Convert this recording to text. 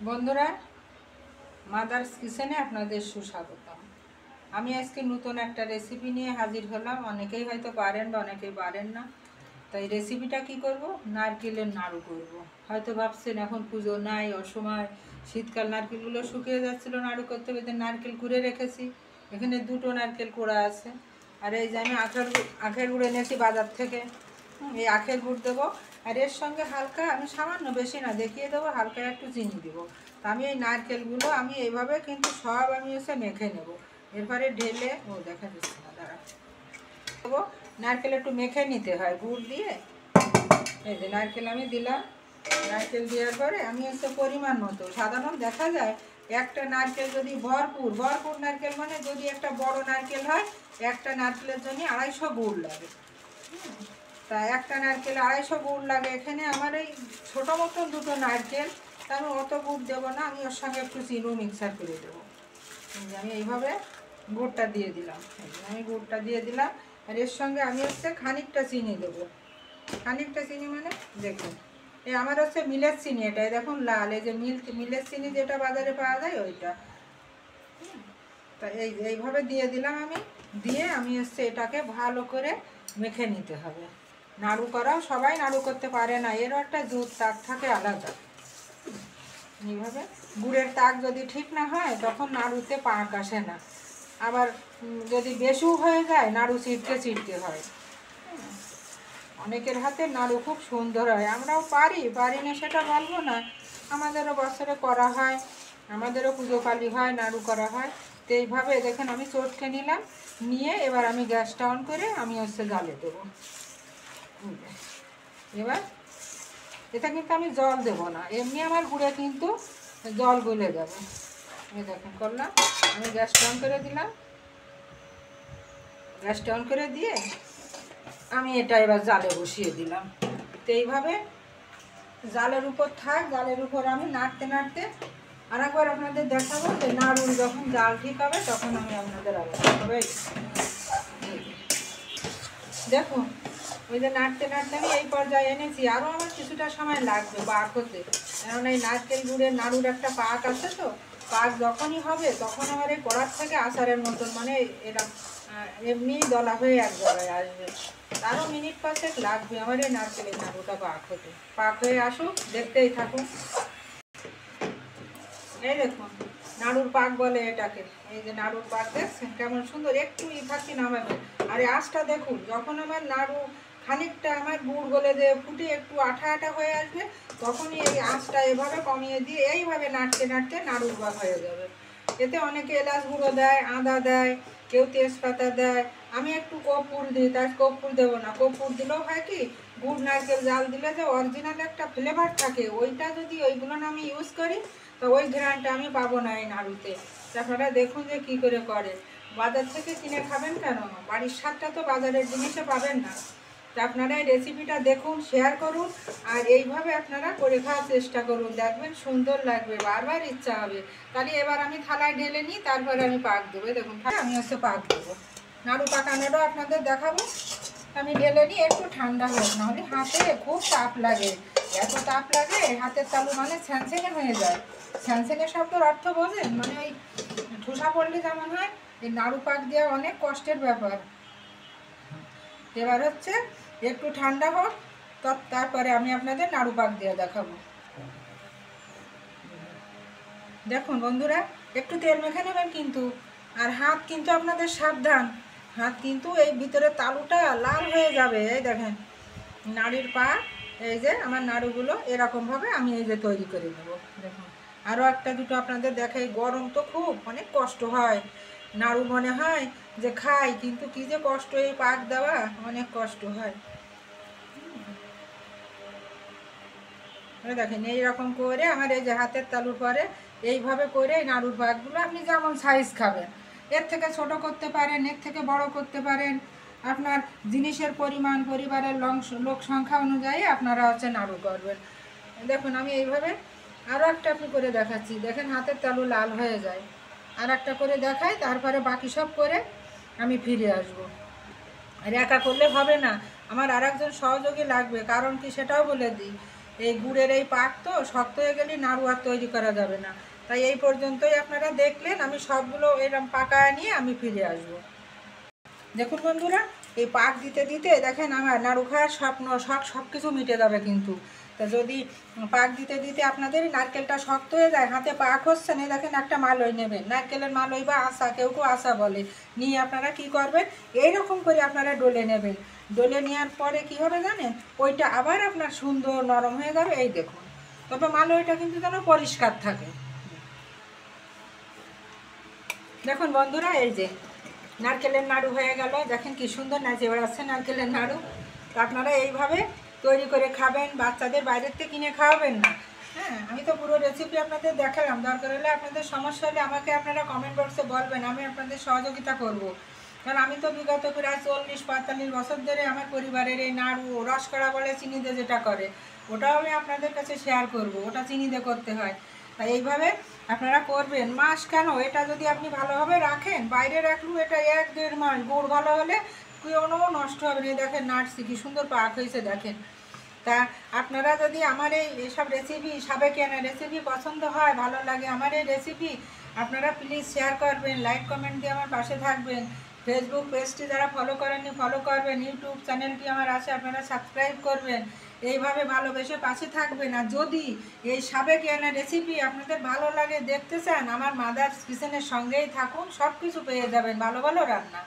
বন্ধুরা, মাদার্স কিচেনে আপনাদের সুস্বাগতম। আমি আজকে নতুন একটা রেসিপি নিয়ে হাজির হলাম। অনেকেই হয়তো পারেন বা অনেকেই পারেন না। তাই রেসিপিটা কি করব, নারকেলের নাড়ু করব। হয়তো ভাবছেন এখন পুজো নাই, অসময়, শীতকাল, নারকেলগুলো শুকিয়ে যাচ্ছিলো, নাড়ু করতে করতে নারকেল কুড়ে রেখেছি। এখানে দুটো নারকেল কোড়া আছে। আর এই যে আমি আখের গুড় এনেছি বাজার থেকে। এই আখের গুড় দেবো। আর এর সঙ্গে হালকা, আমি সামান্য, বেশি না, দেখিয়ে দেবো, হালকা একটু চিনি দেবো। তো আমি এই নারকেলগুলো আমি এইভাবে কিন্তু সব আমি এসে মেখে নেব। এরপরে ঢেলে দেখা যাচ্ছে না, দাঁড়া দেবো। নারকেল একটু মেখে নিতে হয় গুড় দিয়ে। এই যে নারকেল আমি দিলাম। নারকেল দেওয়ার পরে আমি হচ্ছে পরিমাণ মতো, সাধারণত দেখা যায় একটা নারকেল যদি ভরপুর ভরপুর নারকেল, মানে যদি একটা বড় নারকেল হয়, একটা নারকেলের জন্য 250 গুড় লাগে। তা একটা নারকেল 250 গুড় লাগে। এখানে আমার এই ছোটো মতন দুটো নারকেল, তা আমি অত গুড় দেবো না, আমি ওর সঙ্গে একটু চিনি মিক্সার করে দেবো। আমি এইভাবে গুড়টা দিয়ে দিলাম। আমি গুড়টা দিয়ে দিলাম। আর এর সঙ্গে আমি হচ্ছে খানিকটা চিনি দেবো। খানিকটা চিনি মানে দেখুন, এই আমার হচ্ছে মিলের চিনি, এটাই দেখুন লাল, এই যে মিলের চিনি যেটা বাজারে পাওয়া যায় ওইটা। তা এইভাবে দিয়ে দিলাম আমি। দিয়ে আমি হচ্ছে এটাকে ভালো করে মেখে নিতে হবে। নাড়ু করাও সবাই নাড়ু করতে পারে না, এরও একটা জুত তাক থাকে আলাদা। এইভাবে গুড়ের তাক যদি ঠিক না হয় তখন নাড়ুতে পাক আসে না। আবার যদি বেশিও হয়ে যায়, নাড়ু চিটকে চিটকে হয়। অনেকের হাতে নাড়ু খুব সুন্দর হয়, আমরাও পারি না সেটা বলবো না, আমাদেরও বছরে করা হয়, আমাদেরও পুজো পালি হয়, নাড়ু করা হয়। তো এইভাবে দেখেন আমি চটকে নিলাম। নিয়ে এবার আমি গ্যাসটা অন করে আমি হচ্ছে জালে দেবো। এবার এটা কিন্তু আমি জল দেবো না, এমনি আমার গুঁড়ে কিন্তু জল গলে যাবে। এই দেখুন করলাম, আমি গ্যাসটা অন করে দিলাম। গ্যাসটা অন করে দিয়ে আমি এটা এবার জালে বসিয়ে দিলাম। তো এইভাবে জালের উপর থাক, জালের উপর আমি নাড়তে নাড়তে আর একবার আপনাদের দেখাবো যে নাড়ুর যখন জাল ঠিক হবে তখন আমি আপনাদের আবার দেখাবো। দেখুন, ওই যে নাড়তে নাড়তে আমি এই পর্যায়ে এনেছি। আরও আমার কিছুটা সময় লাগবে পাক হতে, কারণ এই নারকেল গুড়ের নাড়ুর একটা পাক আছে। তো পাক যখনই হবে তখন আমার এই কড়ার থেকে আচারের মতন, মানে এরা এমনি দলা হয়ে এক জায়গায় আসবে। আরও মিনিট 5 লাগবে আমার এই নারকেলের নাড়ুটা পাক হতে। পাক হয়ে আসুক, দেখতেই থাকুন। এই দেখুন, নাড়ুর পাক বলে এটাকে। এই যে নাড়ুর পাক দেখছেন কেমন সুন্দর, একটু থাকি নামাবে। আর এই আঁচটা দেখুন, যখন আমার নাড়ু খানিকটা আমার গুড় গলে যে ফুটে একটু আঠা আঠা হয়ে আসবে, তখনই এই আঁচটা এভাবে কমিয়ে দিয়ে এইভাবে নাড়তে নাড়তে নাড়ুর পাক হয়ে যাবে। এতে অনেকে এলাচ গুঁড়ো দেয়, আদা দেয়, কেউ তেজপাতা দেয়। আমি একটু কর্পূর দিই, তাই কর্পূর দেবো না। কর্পূর দিলেও হয় কি, গুড় নারকেল জাল দিলে যে অরিজিনাল একটা ফ্লেভার থাকে, ওইটা যদি ওইগুলো আমি ইউজ করি তো ওই ঘ্রাণটা আমি পাবো না এই নাড়ুতে। আপনারা দেখুন যে কী করে করে। বাজার থেকে কিনে খাবেন কেন, বাড়ির স্বাদটা তো বাজারের জিনিসে পাবেন না। তো আপনারা এই রেসিপিটা দেখুন, শেয়ার করুন, আর এইভাবে আপনারা করে খাওয়ার চেষ্টা করুন, দেখবেন সুন্দর লাগবে, বারবার ইচ্ছা হবে। তাহলে এবার আমি থালায় ঢেলে নিই, তারপরে আমি পাক দেবো। দেখুন আমি হচ্ছে পাক দেবো, নাড়ু পাকানোটাও আপনাদের দেখাবো। আমি ঢেলে নিই, একটু ঠান্ডা হোক, নাহলে হাতে খুব তাপ লাগে। এত তাপ লাগে হাতের তালু, মানে ছ্যাঁচেনে হয়ে যায়। ছ্যাঁচেনে শব্দের অর্থ বোঝেন, মানে ওই ঠোসা পড়লে যেমন হয়, এই নাড়ু পাক দেওয়া অনেক কষ্টের ব্যাপার। এবার হচ্ছে একটু ঠান্ডা হোক, তারপরে আমি আপনাদের নাড়ু পাক দিয়ে দেখাবো। দেখুন বন্ধুরা, একটু তেল মেখে নেবেন কিন্তু, আর হাত কিন্তু আপনাদের সাবধান, হাত কিন্তু এই ভিতরে তালুটা লাল হয়ে যাবে। এই দেখেন নাড়ির পা, এই যে আমার নাড়ুগুলো এরকমভাবে আমি এই যে তৈরি করে নেব। দেখুন আরও একটা দুটো আপনাদের দেখাই। গরম তো খুব, অনেক কষ্ট হয় নাড়ু, মনে হয় যে খাই, কিন্তু কী যে কষ্ট এই পাক দেওয়া, অনেক কষ্ট হয়। দেখেন এইরকম করে আমার এই যে হাতের তালুর পরে এইভাবে করে এই নাড়ুর পাকগুলো আপনি যেমন সাইজ খাবেন, এর থেকে ছোট করতে পারেন, এর থেকে বড় করতে পারেন। আপনার জিনিসের পরিমাণ, পরিবারের লোক সংখ্যা অনুযায়ী আপনারা হচ্ছে নাড়ু করবেন। দেখুন আমি এইভাবে আরও একটা আপনি করে দেখাচ্ছি। দেখেন হাতের তালু লাল হয়ে যায়। আর একটা করে দেখাই, তারপরে বাকি সব করে আমি ফিরে আসব। আর একা করলে হবে না, আমার আর একজন সহযোগী লাগবে। কারণ কি সেটাও বলে দিই, এই গুড়ের এই পাক তো শক্ত হয়ে গেলে নাড়ু আর তৈরি করা যাবে না। তাই এই পর্যন্তই আপনারা দেখলেন, আমি সবগুলো এরকম পাকায় নিয়ে আমি ফিরে আসবো। দেখুন বন্ধুরা, এই পাক দিতে দিতে দেখেন আমার নাড়ু খাওয়ার স্বপ্ন সব কিছু মিটে যাবে কিন্তু। তা যদি পাক দিতে দিতে আপনাদের নারকেলটা শক্ত হয়ে যায়, হাতে পাক হচ্ছে না, দেখেন একটা মালই নেবেন, নারকেলের মালই বা আশা, কেউ কেউ আশা বলে, নিয়ে আপনারা কি করবেন, এইরকম করে আপনারা ডলে নেবেন। ডলে নেওয়ার পরে কি হবে জানেন, ওইটা আবার আপনার সুন্দর নরম হয়ে যাবে। এই দেখুন, তবে মালইটা কিন্তু যেন পরিষ্কার থাকে। দেখুন বন্ধুরা, এই যে নারকেলের নাড়ু হয়ে গেল, দেখেন কি সুন্দর নাচে বেড়াচ্ছে নারকেলের নাড়ু। তো আপনারা এইভাবে তৈরি করে খাবেন, বাচ্চাদের বাইরের থেকে কিনে খাওয়াবেন না। হ্যাঁ, আমি তো পুরো রেসিপি আপনাদের দেখালাম, দরকার হলে আপনাদের সমস্যা হলে আমাকে আপনারা কমেন্ট বক্সে বলবেন, আমি আপনাদের সহযোগিতা করব। কারণ আমি তো বিগত প্রায় 40-45 বছর ধরে আমার পরিবারের এই নাড়ু রসকড়া বলে চিনি দিয়ে যেটা করে, ওটাও আমি আপনাদের কাছে শেয়ার করব। ওটা চিনি দিয়ে করতে হয়। তাই এইভাবে আপনারা করবেন। মাস কেন, এটা যদি আপনি ভালোভাবে রাখেন, বাইরে রাখলেও এটা 1-1.5 মাস, গুড় ভালো হলে কোনো নষ্ট হবে না। দেখেন নাড়ছি কি সুন্দর পাক হয়েছে দেখেন। তা আপনারা যদি আমার এইসব রেসিপি, সাবেকিয়ানা রেসিপি পছন্দ হয়, ভালো লাগে আমার এই রেসিপি, আপনারা প্লিজ শেয়ার করবেন, লাইক কমেন্ট দিয়ে আমার পাশে থাকবেন। ফেসবুক পেজটি যারা ফলো করেননি ফলো করবেন, ইউটিউব চ্যানেলটি আমার আছে আপনারা সাবস্ক্রাইব করবেন। এইভাবে ভালোবেসে পাশে থাকবেন। আর যদি এই সাবেকিয়ানা রেসিপি আপনাদের ভালো লাগে, দেখতে চান, আমার মাদার্স কিচেনের সঙ্গেই থাকুন, সব কিছু পেয়ে যাবেন, ভালো ভালো রান্না।